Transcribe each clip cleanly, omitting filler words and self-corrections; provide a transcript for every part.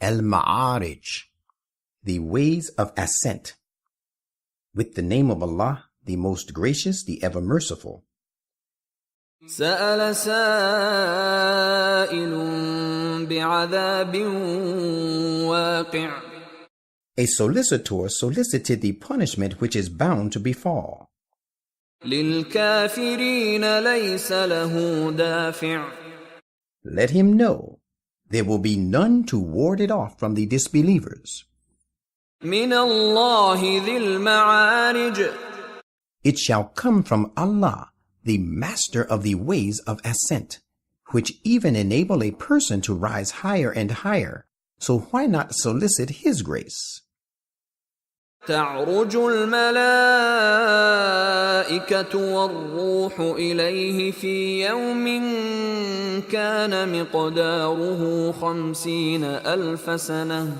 Al-Ma'arij, the ways of ascent. With the name of Allah, the most gracious, the ever merciful. سأل سائل بعذاب واقع. A solicitor solicited the punishment which is bound to befall. للكافرين ليس له دافع. Let him know there will be none to ward it off from the disbelievers. من الله ذي المعارج. It shall come from Allah, the master of the ways of ascent, which even enable a person to rise higher and higher. So why not solicit His grace? تعرج الملائكة والروح إليه في يوم كان مقداره 50,000 سنة.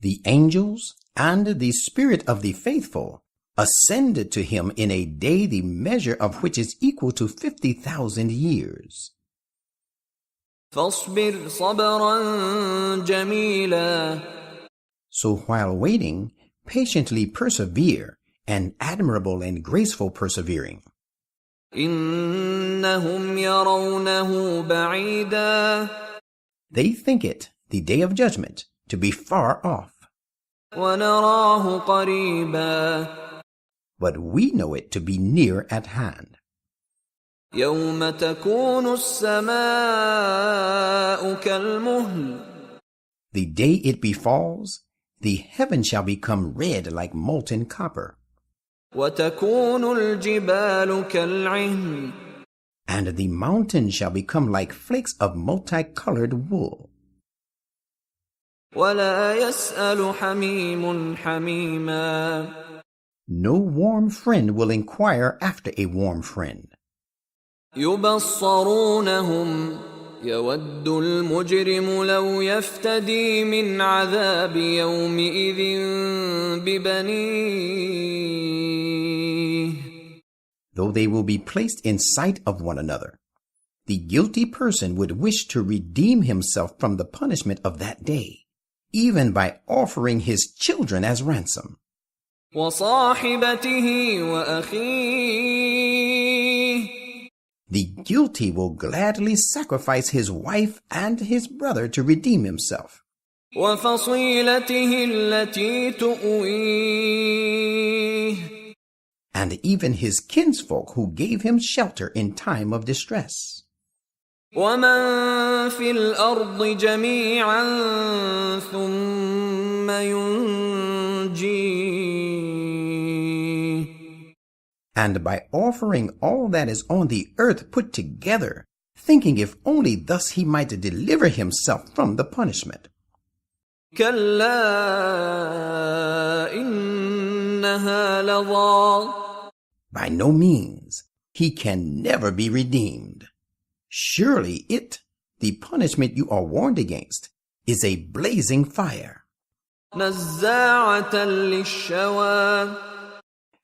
The angels and the spirit of the faithful ascended to him in a day the measure of which is equal to 50,000 years. فاصبر صبرا جميلا. So while waiting, patiently persevere, and admirable and graceful persevering. إنهم يرونه بعيدا. They think it, the day of judgment, to be far off. ونراه قريبا. But we know it to be near at hand. يوم تكون السماء كالمهل. The day it befalls, the heaven shall become red like molten copper. وتكون الجبال كالعهن. And the mountains shall become like flakes of multicolored wool. ولا يسأل حميم حميما. No warm friend will inquire after a warm friend. يبصرونهم. يود المجرم لو يفتدي من عذاب يومئذ ببنيه. Though they will be placed in sight of one another, the guilty person would wish to redeem himself from the punishment of that day, even by offering his children as ransom. وصاحبته وأخيه. The guilty will gladly sacrifice his wife and his brother to redeem himself. وفصيلته التي تؤويه. And even his kinsfolk who gave him shelter in time of distress. ومن في الأرض جميعا ثم ينجيه. And by offering all that is on the earth put together, thinking if only thus he might deliver himself from the punishment. كلا إنها لظى. By no means, he can never be redeemed. Surely it, the punishment you are warned against, is a blazing fire. نزاعة للشوى.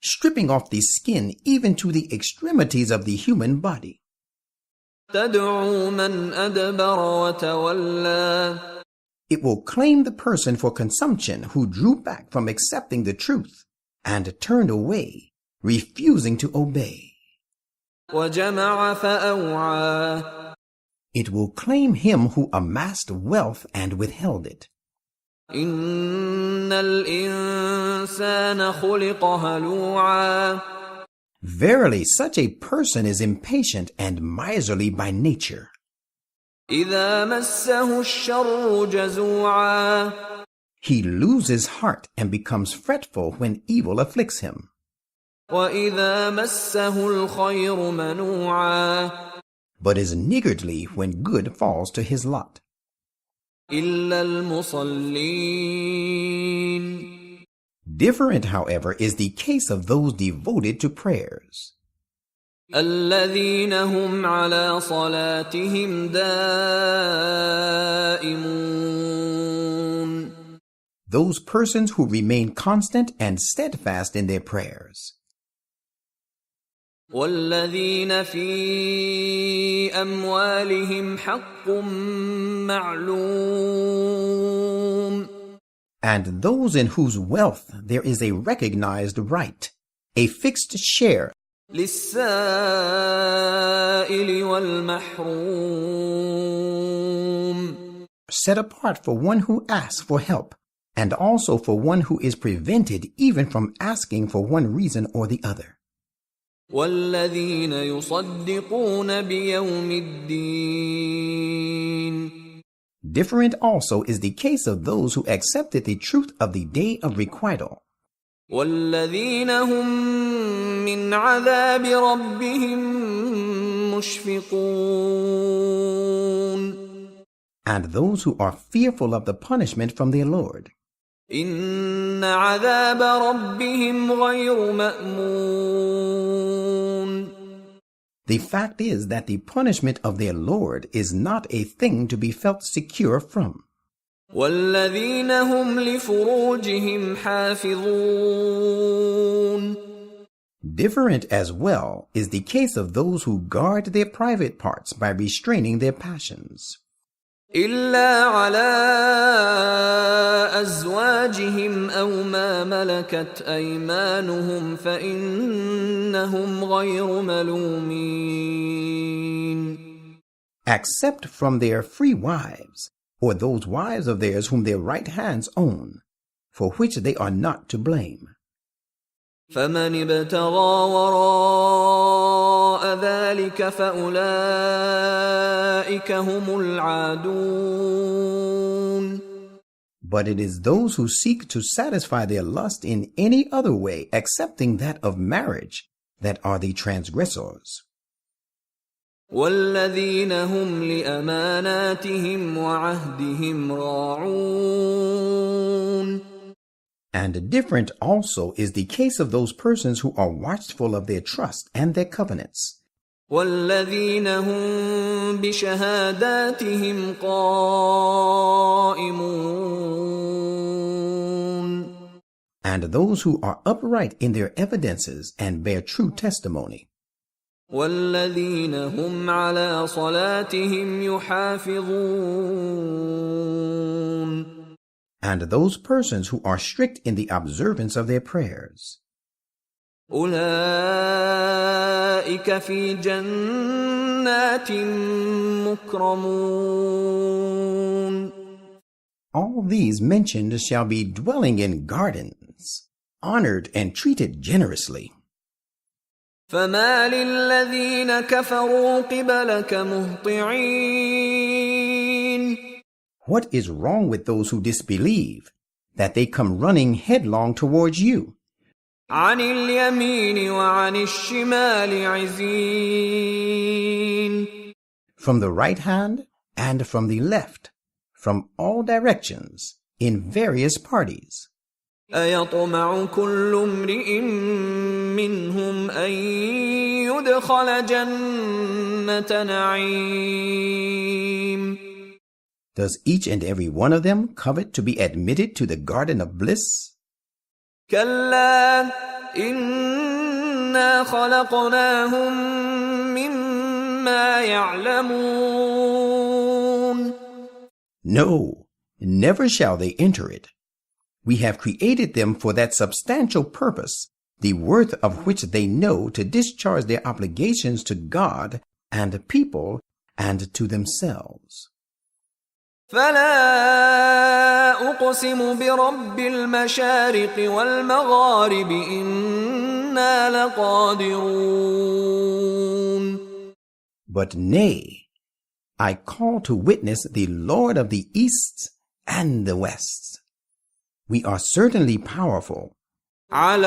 Stripping off the skin even to the extremities of the human body. تدعو من أدبر وتولى. It will claim the person for consumption who drew back from accepting the truth and turned away, refusing to obey. وجمع فأوعى. It will claim him who amassed wealth and withheld it. إن الإنسان خلق هلوعا. Verily, such a person is impatient and miserly by nature. إذا مسه الشر جزوعا. He loses heart and becomes fretful when evil afflicts him. وإذا مسه الخير منوعا. But is niggardly when good falls to his lot. إلا المصلين. Different, however, is the case of those devoted to prayers. الذين هم على صلاتهم دائمون. Those persons who remain constant and steadfast in their prayers. والذين في أموالهم حق معلوم. And those in whose wealth there is a recognized right, a fixed share, للسائل والمحروم. set apart for one who asks for help, and also for one who is prevented even from asking for one reason or the other. والذين يصدقون بيوم الدين. Different also is the case of those who accepted the truth of the day of requital. والذين هم من عذاب ربهم مشفقون. And those who are fearful of the punishment from their Lord. إن عذاب ربهم غير مأمون. The fact is that the punishment of their Lord is not a thing to be felt secure from. والذين هم لفروجهم حافظون. Different as well is the case of those who guard their private parts by restraining their passions. إلا على أزواجهم أو ما ملكت أيمانهم فإنهم غير ملومين. Except from their free wives, or those wives of theirs whom their right hands own, for which they are not to blame. فمن ابتغى وراء ذلك فأولئك هم العادون. But it is those who seek to satisfy their lust in any other way excepting that of marriage that are the transgressors. والذين هم لأماناتهم وعهدهم راعون. And different also is the case of those persons who are watchful of their trust and their covenants. والذين هم بشهاداتهم قائمون. And those who are upright in their evidences and bear true testimony. والذين هم على صلاتهم يحافظون. And those persons who are strict in the observance of their prayers. أولئك في جنات مكرمون. All these mentioned shall be dwelling in gardens, honored and treated generously. فما للذين كفروا قبلك مهطعين. What is wrong with those who disbelieve, that they come running headlong towards you? عن اليمين وعن الشمال عزين. From the right hand and from the left, from all directions, in various parties. أيطمع كل امرئ منهم أن يدخل جنة نعيم. Does each and every one of them covet to be admitted to the garden of bliss? كلا إنا خلقناهم مما يعلمون. No, never shall they enter it. We have created them for that substantial purpose, the worth of which they know, to discharge their obligations to God and people and to themselves. فلا أقسم برب المشارق والمغارب إنا لقادرون. But nay, I call to witness the Lord of the East and the West. We are certainly powerful. على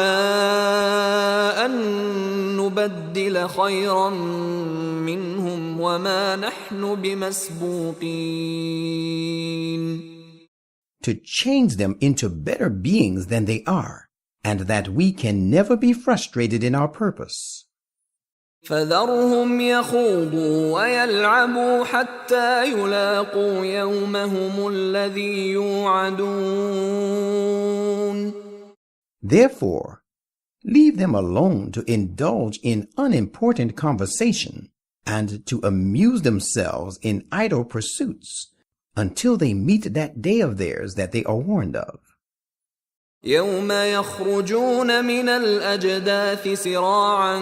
أن نبدل خيرا منهم وما نحن بمسبوقين. To change them into better beings than they are, and that we can never be frustrated in our purpose. فذرهم يخوضوا ويلعبوا حتى يلاقوا يومهم الذي يوعدون. Therefore, Leave them alone to indulge in unimportant conversation and to amuse themselves in idle pursuits until they meet that day of theirs that they are warned of. يوم يخرجون من الأجداث سراعا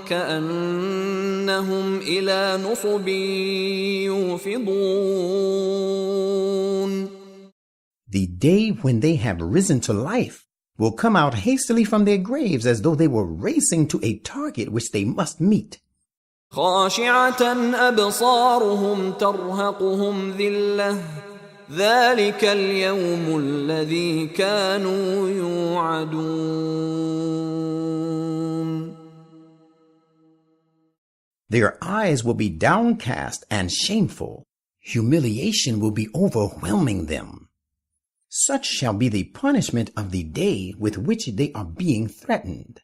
كأنهم إلى نصب يوفضون. The day when they have risen to life will come out hastily from their graves as though they were racing to a target which they must meet. خاشعة أبصارهم ترهقهم ذلة ذلك اليوم الذي كانوا يوعدون. Their eyes will be downcast and shameful. Humiliation will be overwhelming them. Such shall be the punishment of the day with which they are being threatened.